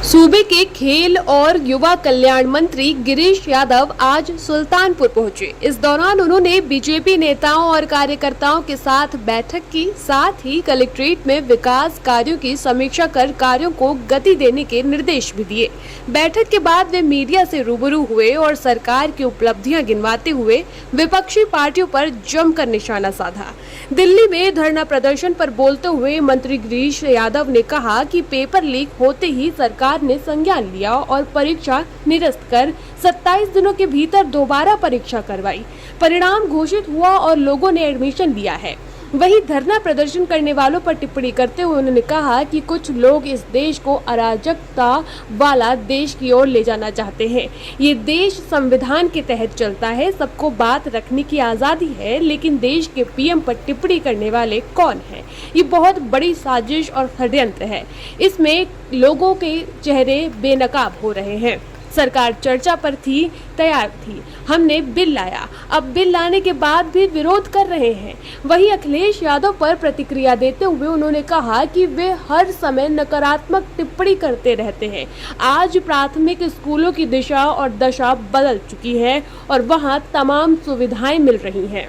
सूबे के खेल और युवा कल्याण मंत्री गिरीश यादव आज सुल्तानपुर पहुंचे। इस दौरान उन्होंने बीजेपी नेताओं और कार्यकर्ताओं के साथ बैठक की, साथ ही कलेक्ट्रेट में विकास कार्यों की समीक्षा कर कार्यों को गति देने के निर्देश भी दिए। बैठक के बाद वे मीडिया से रूबरू हुए और सरकार की उपलब्धियां गिनवाते हुए विपक्षी पार्टियों पर जमकर निशाना साधा। दिल्ली में धरना प्रदर्शन पर बोलते हुए मंत्री गिरीश यादव ने कहा कि पेपर लीक होते ही सरकार ने संज्ञान लिया और परीक्षा निरस्त कर 27 दिनों के भीतर दोबारा परीक्षा करवाई। परिणाम घोषित हुआ और लोगों ने एडमिशन लिया है। वहीं धरना प्रदर्शन करने वालों पर टिप्पणी करते हुए उन्होंने कहा कि कुछ लोग इस देश को अराजकता वाला देश की ओर ले जाना चाहते हैं। ये देश संविधान के तहत चलता है, सबको बात रखने की आज़ादी है, लेकिन देश के पीएम पर टिप्पणी करने वाले कौन हैं? ये बहुत बड़ी साजिश और षड्यंत्र है। इसमें लोगों के चेहरे बेनकाब हो रहे हैं। सरकार चर्चा पर तैयार थी, हमने बिल लाया, अब बिल लाने के बाद भी विरोध कर रहे हैं। वहीं अखिलेश यादव पर प्रतिक्रिया देते हुए उन्होंने कहा कि वे हर समय नकारात्मक टिप्पणी करते रहते हैं। आज प्राथमिक स्कूलों की दिशा और दशा बदल चुकी है और वहां तमाम सुविधाएं मिल रही हैं।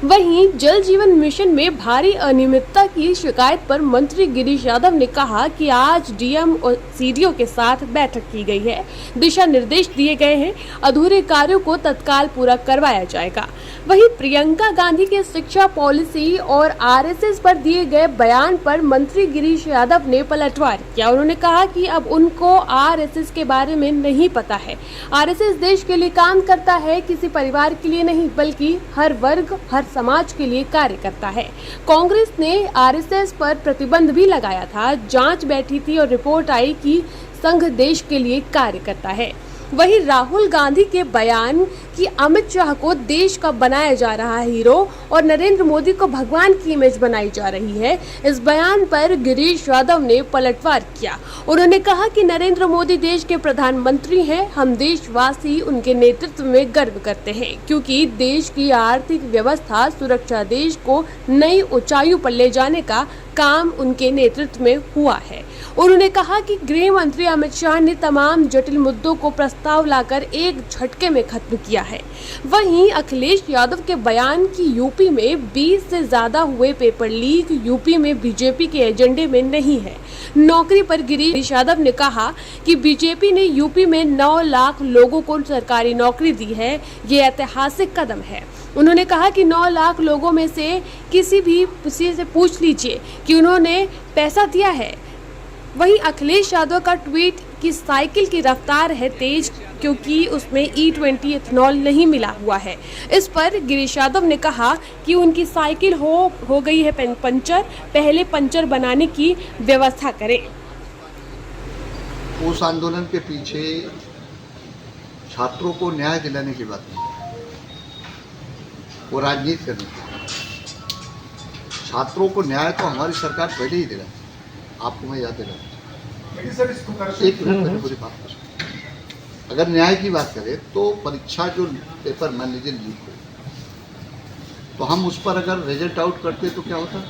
वहीं जल जीवन मिशन में भारी अनियमितता की शिकायत पर मंत्री गिरीश यादव ने कहा कि आज डीएम और सीडीओ के साथ बैठक की गई है, दिशा निर्देश दिए गए हैं, अधूरे कार्यों को तत्काल पूरा करवाया जाएगा। वहीं प्रियंका गांधी के शिक्षा पॉलिसी और आरएसएस पर दिए गए बयान पर मंत्री गिरीश यादव ने पलटवार किया। उन्होंने कहा कि अब उनको आरएसएस के बारे में नहीं पता है। आरएसएस देश के लिए काम करता है, किसी परिवार के लिए नहीं, बल्कि हर वर्ग, हर समाज के लिए कार्य करता है। कांग्रेस ने आरएसएस पर प्रतिबंध भी लगाया था, जांच बैठी थी और रिपोर्ट आई कि संघ देश के लिए कार्य करता है। वहीं राहुल गांधी के बयान कि अमित शाह को देश का बनाया जा रहा हीरो और नरेंद्र मोदी को भगवान की इमेज बनाई जा रही है, इस बयान पर गिरीश यादव ने पलटवार किया। उन्होंने कहा कि नरेंद्र मोदी देश के प्रधानमंत्री हैं, हम देशवासी उनके नेतृत्व में गर्व करते हैं, क्योंकि देश की आर्थिक व्यवस्था, सुरक्षा, देश को नई ऊंचाइयों पर ले जाने का काम उनके नेतृत्व में हुआ है। उन्होंने कहा कि गृह मंत्री अमित शाह ने तमाम जटिल मुद्दों को प्रस्ताव लाकर एक झटके में खत्म किया है। वहीं अखिलेश यादव के बयान की यूपी में 20 से ज्यादा हुए पेपर लीक यूपी में बीजेपी के एजेंडे में नहीं है। नौकरी पर गिरीश यादव ने कहा कि बीजेपी ने यूपी में 9 लाख लोगों को सरकारी नौकरी दी है, ये ऐतिहासिक कदम है। उन्होंने कहा कि 9 लाख लोगों में से किसी से पूछ लीजिए कि उन्होंने पैसा दिया है। वहीं अखिलेश यादव का ट्वीट कि साइकिल की रफ्तार है तेज क्योंकि उसमें E20 इथेनॉल नहीं मिला हुआ है। इस पर गिरीश यादव ने कहा कि उनकी साइकिल हो गई है पंचर, पहले पंचर बनाने की व्यवस्था करें। उस आंदोलन के पीछे छात्रों को न्याय दिलाने की बात नहीं, वो राजनीति करनी थी। छात्रों को न्याय तो हमारी सरकार पहले ही दिला, आपको मैं याद दिला। एक मिनट में पूरी बात कर। अगर न्याय की बात करें तो परीक्षा जो पेपर मान लीजिए लीक हो, तो हम उस पर अगर रिजल्ट आउट करते तो क्या होता?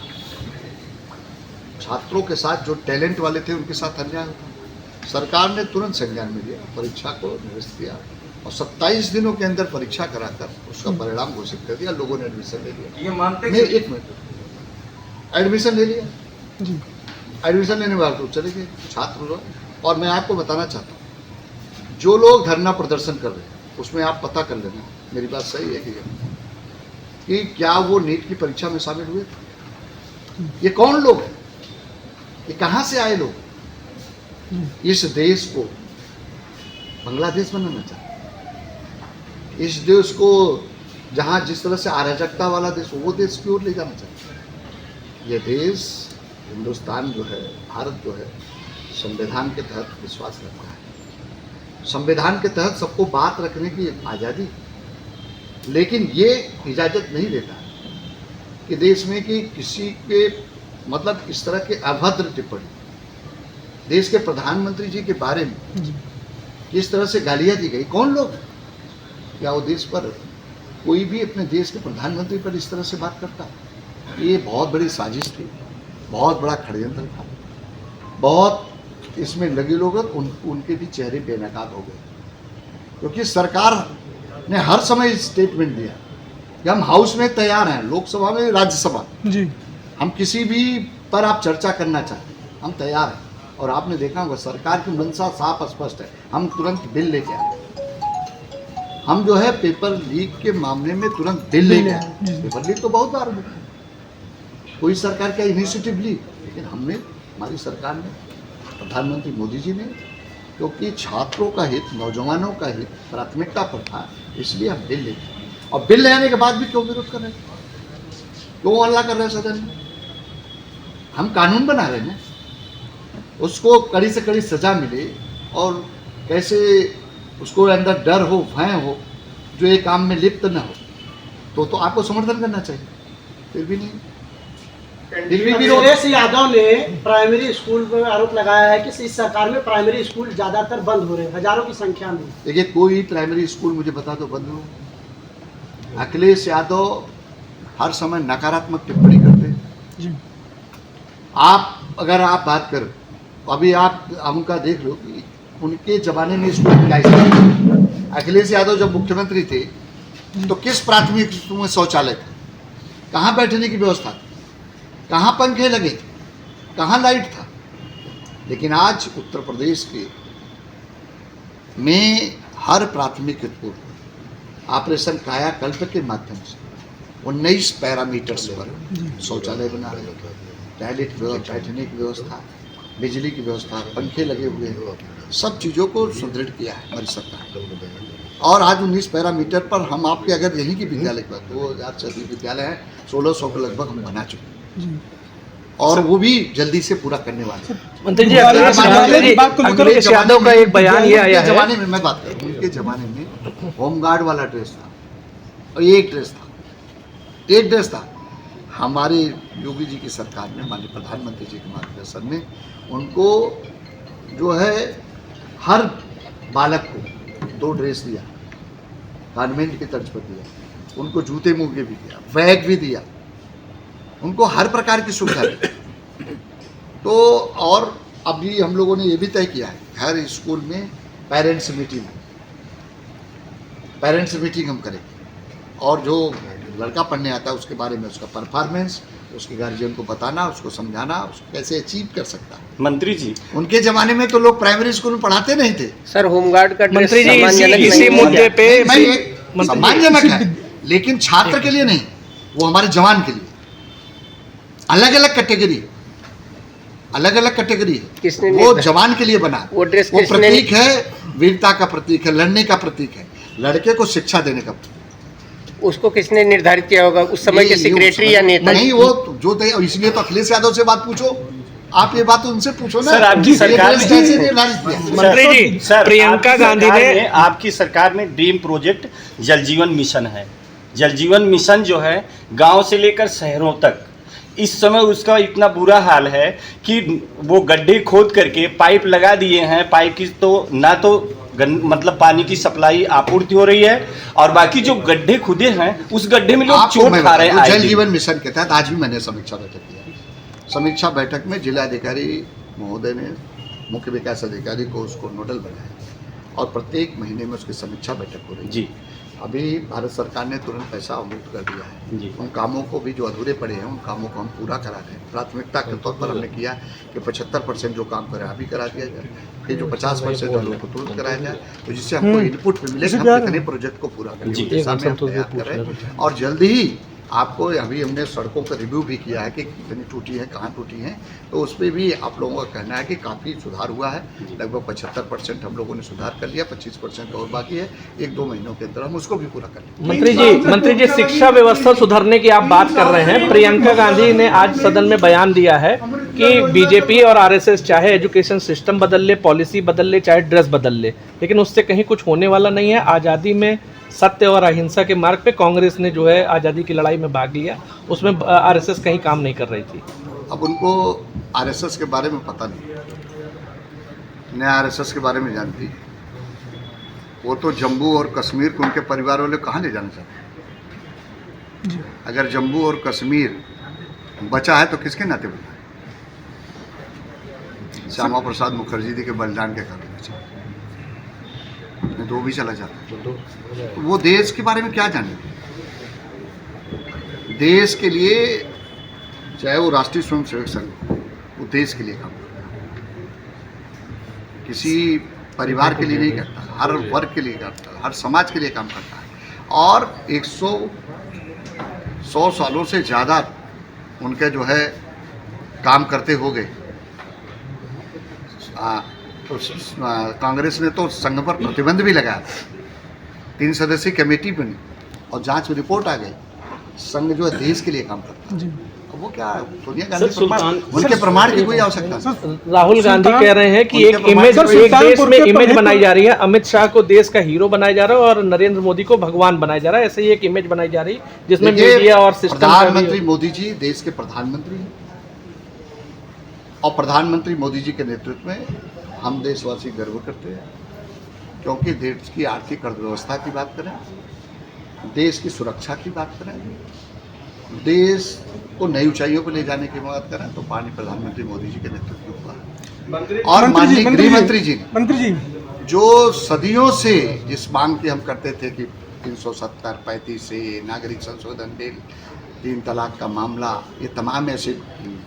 छात्रों के साथ जो टैलेंट वाले थे उनके साथ अन्याय होता। सरकार ने तुरंत संज्ञान में लिया, परीक्षा को निरस्त किया और 27 दिनों के अंदर परीक्षा कराकर उसका परिणाम घोषित कर दिया। लोगों ने एडमिशन ले लिया। ये मानते नहीं, एक मिनट, एडमिशन ले लिया जी। एडमिशन लेने वाले तो चले गए छात्र लोग। और मैं आपको बताना चाहता हूँ, जो लोग धरना प्रदर्शन कर रहे हैं उसमें आप पता कर लेना, मेरी बात सही है कि क्या वो नीट की परीक्षा में शामिल हुए थे? ये कौन लोग हैं? ये कहाँ से आए लोग? इस देश को बांग्लादेश बनाना चाहते, इस देश को जहाँ जिस तरह से अराजकता वाला देश, वो देश की ओर ले जाना चाहते। ये देश हिंदुस्तान जो है, भारत जो है, संविधान के तहत विश्वास रखता है। संविधान के तहत सबको बात रखने की आज़ादी, लेकिन ये इजाज़त नहीं देता कि देश में कि किसी के मतलब इस तरह के अभद्र टिप्पणी देश के प्रधानमंत्री जी के बारे में किस तरह से गालियाँ दी गई। कौन लोग? क्या वो देश पर कोई भी अपने देश के प्रधानमंत्री पर इस तरह से बात करता? ये बहुत बड़ी साजिश थी, बहुत बड़ा षड्यंत्र था, बहुत इसमें लगे लोग उनके भी चेहरे बेनकाब हो गए, क्योंकि सरकार ने हर समय स्टेटमेंट दिया कि हम हाउस में तैयार हैं, लोकसभा में, राज्यसभा जी हम किसी भी पर आप चर्चा करना चाहते हम तैयार हैं। और आपने देखा होगा सरकार की मंशा साफ स्पष्ट है, हम तुरंत बिल लेके आए। हम जो है पेपर लीक के मामले में तुरंत बिल लेके आए। पेपर लीक तो बहुत बार हुआ, कोई सरकार का इनिशिएटिव ली, लेकिन हमने, हमारी सरकार ने, प्रधानमंत्री मोदी जी ने, क्योंकि छात्रों का हित, नौजवानों का हित प्राथमिकता पर था, इसलिए हम बिल लेके आए। और बिल ले आने के बाद भी क्यों विरोध कर रहे हैं, क्यों हल्ला कर रहे हैं सदन में? हम कानून बना रहे हैं, उसको कड़ी से कड़ी सजा मिले और कैसे उसको अंदर डर हो, भय हो, जो ये काम में लिप्त न हो, तो आपको समर्थन करना चाहिए, फिर भी नहीं। अखिलेश यादव ने प्राइमरी स्कूल पर आरोप लगाया है कि इस सरकार में प्राइमरी स्कूल ज्यादातर बंद हो रहे हैं, हजारों की संख्या में। देखिए, कोई प्राइमरी स्कूल मुझे बता दो बंद हो। अखिलेश यादव हर समय नकारात्मक टिप्पणी करते हैं। आप अगर आप बात करो, अभी आप उनका देख लो कि उनके जमाने में स्कूल क्या, अखिलेश यादव जब मुख्यमंत्री थे तो किस प्राथमिक स्कूल में शौचालय था, कहाँ बैठने की व्यवस्था थी, कहाँ पंखे लगे थे, कहाँ लाइट था। लेकिन आज उत्तर प्रदेश के में हर प्राथमिक स्कूल ऑपरेशन कायाकल्प के माध्यम से 19 पैरामीटर्स पर शौचालय बना रहे हैं, टॉयलेट व्यवस्था, बैठने की व्यवस्था, बिजली की व्यवस्था, पंखे लगे हुए हैं, सब चीज़ों को सुदृढ़ किया है हमारी सरकार। और आज 19 पैरामीटर पर हम आपके अगर यहीं की विद्यालय पर 2000 से अधिक विद्यालय हैं, 1600 को लगभग हम बना चुके हैं और वो भी जल्दी से पूरा करने वाले हैं। मंत्री जी, अखिलेश यादव का एक बयान ये आया है, जमाने में मैं बात करूँ, उनके जमाने में होमगार्ड वाला ड्रेस था और एक ड्रेस था। हमारे योगी जी की सरकार में, माननीय प्रधानमंत्री जी के मार्गदर्शन में, उनको जो है हर बालक को 2 ड्रेस दिया, गवर्नमेंट की तर्ज पर दिया, उनको जूते मूंगे भी दिया, बैग भी दिया, उनको हर प्रकार की सुविधा दी। तो और अभी हम लोगों ने ये भी तय किया है, हर स्कूल में पेरेंट्स मीटिंग हम करेंगे और जो लड़का पढ़ने आता है उसके बारे में, उसका परफॉर्मेंस, उसके गार्जियन को बताना, उसको समझाना, उसको कैसे अचीव कर सकता है। मंत्री जी, उनके जमाने में तो लोग प्राइमरी स्कूल में पढ़ाते नहीं थे। सर होमगार्ड का मंत्री जी इसी मुद्दे पे सम्मानजनक है, लेकिन छात्र के लिए नहीं, वो हमारे जवान के लिए अलग अलग कैटेगरी है। वो जवान के लिए बना, वो प्रतीक है, वीरता का प्रतीक है, लड़ने का प्रतीक है, लड़के को शिक्षा देने का प्रतीक। उसको किसने निर्धारित किया होगा, उस समय के सेक्रेटरी या नेता? नहीं, वो जो थे, इसलिए तो अखिलेश यादव से बात पूछो, आप ये बात उनसे पूछो ना। सर, आपकी सरकार में कैसे निर्धारित किया? मंत्री जी, प्रियंका गांधी ने, आपकी सरकार में ड्रीम प्रोजेक्ट जल जीवन मिशन है। जल जीवन मिशन जो है गांव से लेकर शहरों तक, इस समय उसका इतना बुरा हाल है कि वो गड्ढे खोद करके पाइप लगा दिए हैं। पाइप की तो ना तो मतलब पानी की सप्लाई आपूर्ति हो रही है, और बाकी जो गड्ढे खुदे हैं उस गड्ढे में लोग चोट खा रहे हैं। जल जीवन मिशन के तहत आज भी मैंने समीक्षा बैठक किया। समीक्षा बैठक में जिलाधिकारी महोदय ने मुख्य विकास अधिकारी को उसको नोडल बनाया और प्रत्येक महीने में उसकी समीक्षा बैठक हो रही है। जी, अभी भारत सरकार ने तुरंत पैसा आवंटित कर दिया है जी। उन कामों को भी जो अधूरे पड़े हैं, उन कामों को हम पूरा करा रहे हैं। प्राथमिकता के तौर पर हमने किया कि 75% जो काम करें अभी करा दिया जाए, फिर जो 50% हम लोग को तुरंत कराया जाए, तो जिससे हमको इनपुट भी मिले कि हम कितने प्रोजेक्ट को पूरा करें, जी। उस हिसाब में हम तैयार कर रहे हैं। और जल्दी ही आपको, अभी हमने सड़कों का रिव्यू भी किया है कि कितनी टूटी है, कहाँ टूटी हैं, तो उस पर भी आप लोगों का कहना है कि काफ़ी सुधार हुआ है। लगभग 75% हम लोगों ने सुधार कर लिया, 25% और बाकी है। 1-2 महीनों के अंदर हम उसको भी पूरा कर लेंगे। मंत्री जी शिक्षा व्यवस्था सुधारने की आप बात कर रहे हैं। प्रियंका गांधी ने आज सदन में बयान दिया है कि बीजेपी और आरएसएस चाहे एजुकेशन सिस्टम बदल ले, पॉलिसी बदल ले, चाहे ड्रेस बदल ले, लेकिन उससे कहीं कुछ होने वाला नहीं है। आज़ादी में सत्य और अहिंसा के मार्ग पे कांग्रेस ने जो है आज़ादी की लड़ाई में भाग लिया, उसमें आरएसएस कहीं काम नहीं कर रही थी। अब उनको आरएसएस के बारे में पता नहीं, न आरएसएस के बारे में जानती। वो तो जम्मू और कश्मीर को उनके परिवार वाले कहाँ ले जाना चाहते हैं? अगर जम्मू और कश्मीर बचा है तो किसके नाते बचा है? श्यामा प्रसाद मुखर्जी जी के बलिदान के कारण बचा, नहीं तो वो भी चला जाता। तो वो देश के बारे में क्या जाने, देश के लिए, चाहे वो राष्ट्रीय स्वयंसेवक संघ, वो देश के लिए काम करता है, किसी परिवार के लिए नहीं करता, हर वर्ग के लिए करता है, हर समाज के लिए काम करता है। और 100 सालों से ज़्यादा उनके जो है काम करते हो गए। तो कांग्रेस ने तो संघ पर प्रतिबंध भी लगाया था, 3 सदस्यीय कमेटी बनी और जांच रिपोर्ट आ गई, संघ जो है देश के लिए काम करता है। वो क्या सोनिया गांधी उनके प्रमाण की कोई आवश्यकता नहीं। राहुल गांधी कह रहे हैं कि एक इमेज, एक देश में इमेज बनाई जा रही है, अमित शाह को देश का हीरो बनाया जा रहा है और नरेंद्र मोदी को भगवान बनाया जा रहा है। ऐसे ही एक इमेज बनाई जा रही है जिसमें मीडिया और सिस्टम। प्रधानमंत्री मोदी जी देश के प्रधानमंत्री हैं और प्रधानमंत्री मोदी जी के नेतृत्व में हम देशवासी गर्व करते हैं, क्योंकि देश की आर्थिक अर्थव्यवस्था की बात करें, देश की सुरक्षा की बात करें, देश को नई ऊंचाइयों पर ले जाने की बात करें, तो माननीय प्रधानमंत्री मोदी जी के नेतृत्व में हुआ है। और माननीय गृह मंत्री जी जो सदियों से जिस मांग की हम करते थे कि 370, 35 से नागरिक संशोधन बिल, 3 तलाक का मामला, ये तमाम ऐसे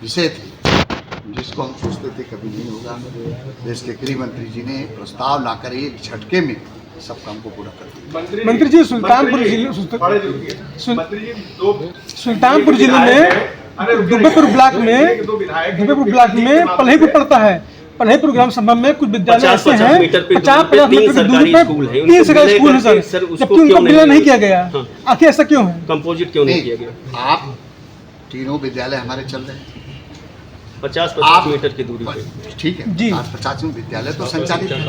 विषय थे जिसको हम सोचते थे कभी नहीं होगा। देश के गृह मंत्री जी ने प्रस्ताव लाकर एक झटके में सब काम को पूरा कर दिया। मंत्री जी, सुल्तानपुर जिले में दुबेपुर ब्लॉक में पल्हेपुर पड़ता है। पल्हेपुर ग्राम सभा में कुछ विद्यालय ऐसे हैं 50-50 मीटर की दूरी पर 3 सरकारी स्कूल है सर, जबकि उनको विलय नहीं किया गया। आखिर ऐसा क्यों है? कंपोजिट क्यों नहीं किया गया? आप तीनों विद्यालय हमारे चल रहे हैं 50-50 मीटर की दूरी पे, ठीक है जी। 50 विद्यालय तो संचालित है,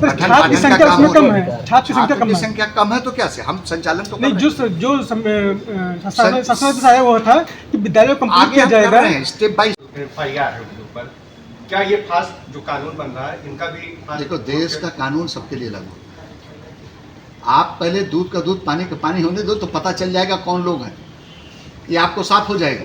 छात्र की संख्या उसमें कम है, छात्र की संख्या कम है, तो क्या से हम संचालन तो नहीं, जो शासन से आया हुआ था कि विद्यालय को कंप्लीट किया जाएगा स्टेप बाय FIR है उनके ऊपर। क्या ये फास्ट जो कानून बन रहा है इनका भी देखो, देश का कानून सबके लिए लागू। आप पहले दूध का दूध पानी का पानी होने दो, तो पता चल जाएगा कौन लोग हैं, ये आपको साफ हो जाएगा।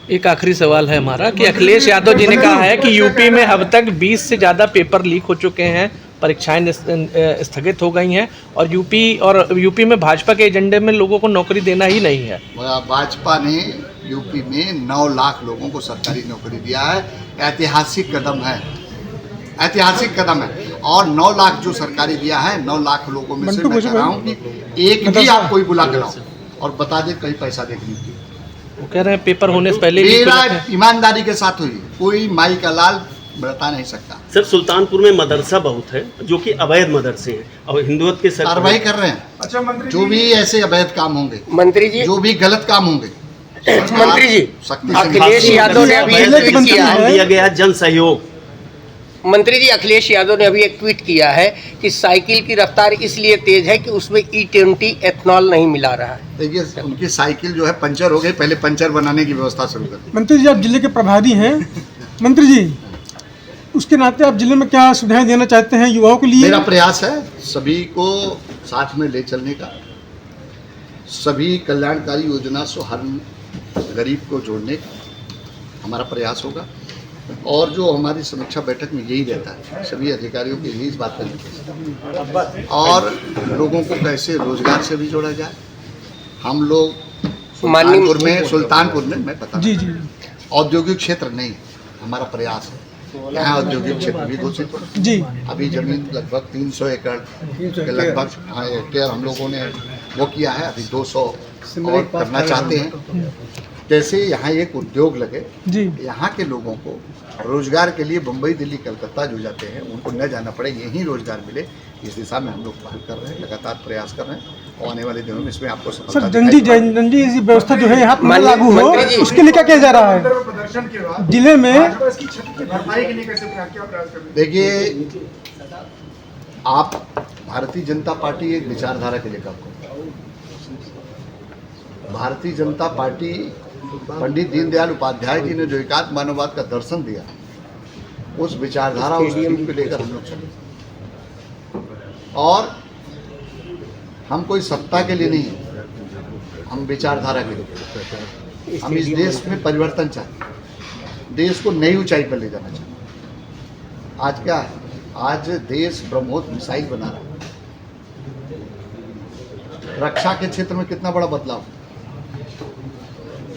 एक आखिरी सवाल है हमारा कि अखिलेश यादव जी ने कहा है कि यूपी में अब तक 20 से ज़्यादा पेपर लीक हो चुके हैं, परीक्षाएं स्थगित हो गई हैं और यूपी में भाजपा के एजेंडे में लोगों को नौकरी देना ही नहीं है। भाजपा ने यूपी में 9 लाख लोगों को सरकारी नौकरी दिया है, ऐतिहासिक कदम है, ऐतिहासिक कदम है। और 9 लाख जो सरकारी दिया है, 9 लाख लोगों में से मैं कह रहा हूँ कि एक भी आप कोई बुला के लाओ और बता दे कहीं पैसा देखने की। वो कह रहे हैं पेपर होने से पहले ईमानदारी के साथ हुई, कोई माई का लाल बता नहीं सकता। सर, सुल्तानपुर में मदरसा बहुत है जो कि अवैध मदरसे हैं और हिंदुत्व के साथ कार्रवाई कर रहे हैं। अच्छा मंत्री, जो भी ऐसे अवैध काम होंगे, मंत्री जी, जो भी गलत काम होंगे, मंत्री जी, अखिलेश यादव ने अभी एक ट्वीट किया है, दिया गया जन सहयोग। मंत्री जी, अखिलेश यादव ने अभी एक ट्वीट किया है कि साइकिल की रफ्तार इसलिए तेज है कि उसमें E20 एथनॉल नहीं मिला रहा है। देखिए, उनकी साइकिल जो है पंचर हो गई, पहले पंचर बनाने की व्यवस्था शुरू कर दी। मंत्री जी, आप जिले के प्रभारी हैं, मंत्री जी उसके नाते आप जिले में क्या सुविधाएं देना चाहते हैं युवाओं के लिए? मेरा प्रयास है सभी को साथ में ले चलने का, सभी कल्याणकारी योजना से हर गरीब को जोड़ने का हमारा प्रयास होगा। और जो हमारी समीक्षा बैठक में यही रहता है, सभी अधिकारियों के यही इस बात करनी चाहिए और लोगों को कैसे रोजगार से भी जोड़ा जाए। हम लोग सुल्तानपुर में मैं पता जी औद्योगिक क्षेत्र नहीं, हमारा प्रयास है यहाँ औद्योगिक क्षेत्र भी घोषित हो जी। अभी जमीन लगभग 300 एकड़ के लगभग हेक्टेयर हम लोगों ने वो किया है, अभी 200 और करना चाहते हैं। जैसे यहाँ एक उद्योग लगे जी, यहाँ के लोगों को रोजगार के लिए मुंबई, दिल्ली, कलकत्ता जो जाते हैं उनको न जाना पड़े, यहीं रोजगार मिले, इस दिशा में हम लोग पहल कर रहे हैं, लगातार प्रयास कर रहे हैं और आने वाले दिनों में इसमें आपको सर डंडी व्यवस्था जो है यहाँ पर लागू हो, उसके लिए क्या किया जा रहा है जिले में? देखिए, आप भारतीय जनता पार्टी एक विचारधारा के लिए काम करते हैं। भारतीय जनता पार्टी पंडित दीनदयाल उपाध्याय जी ने जो एकात्म मानववाद का दर्शन दिया, उस विचारधारा उस थीम को लेकर हम लोग चले और हम कोई सत्ता के लिए नहीं, हम विचारधारा के लिए। हम इस देश में परिवर्तन चाहते हैं, देश को नई ऊंचाई पर ले जाना चाहते हैं आज क्या है, आज देश ब्रह्मोस मिसाइल बना रहा है। रक्षा के क्षेत्र में कितना बड़ा बदलाव,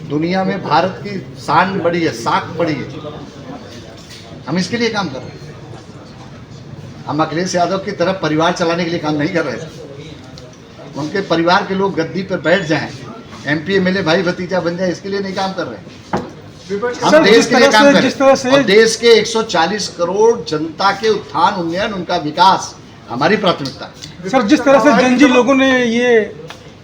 दुनिया में भारत की शान बढ़ी है, साख बढ़ी है। हम इसके लिए काम कर रहे हैं। हम अखिलेश यादव की तरफ परिवार चलाने के लिए काम नहीं कर रहे थे। उनके परिवार के लोग गद्दी पर बैठ जाएं, MP MLA भाई भतीजा बन जाए, इसके लिए नहीं काम कर रहे हैं। हम देश के लिए काम कर रहे हैं और देश के 140 करोड़ जनता के उत्थान, उन्नयन, उनका विकास हमारी प्राथमिकता है। सर, जिस तरह से जनजी लोगों ने ये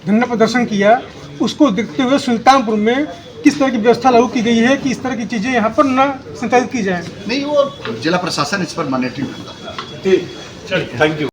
धरना प्रदर्शन किया, उसको देखते हुए सुल्तानपुर में किस तरह की व्यवस्था लागू की गई है कि इस तरह की चीजें यहाँ पर न संचालित की जाए? नहीं, वो जिला प्रशासन इस पर मॉनिटरिंग करता है। Thank you.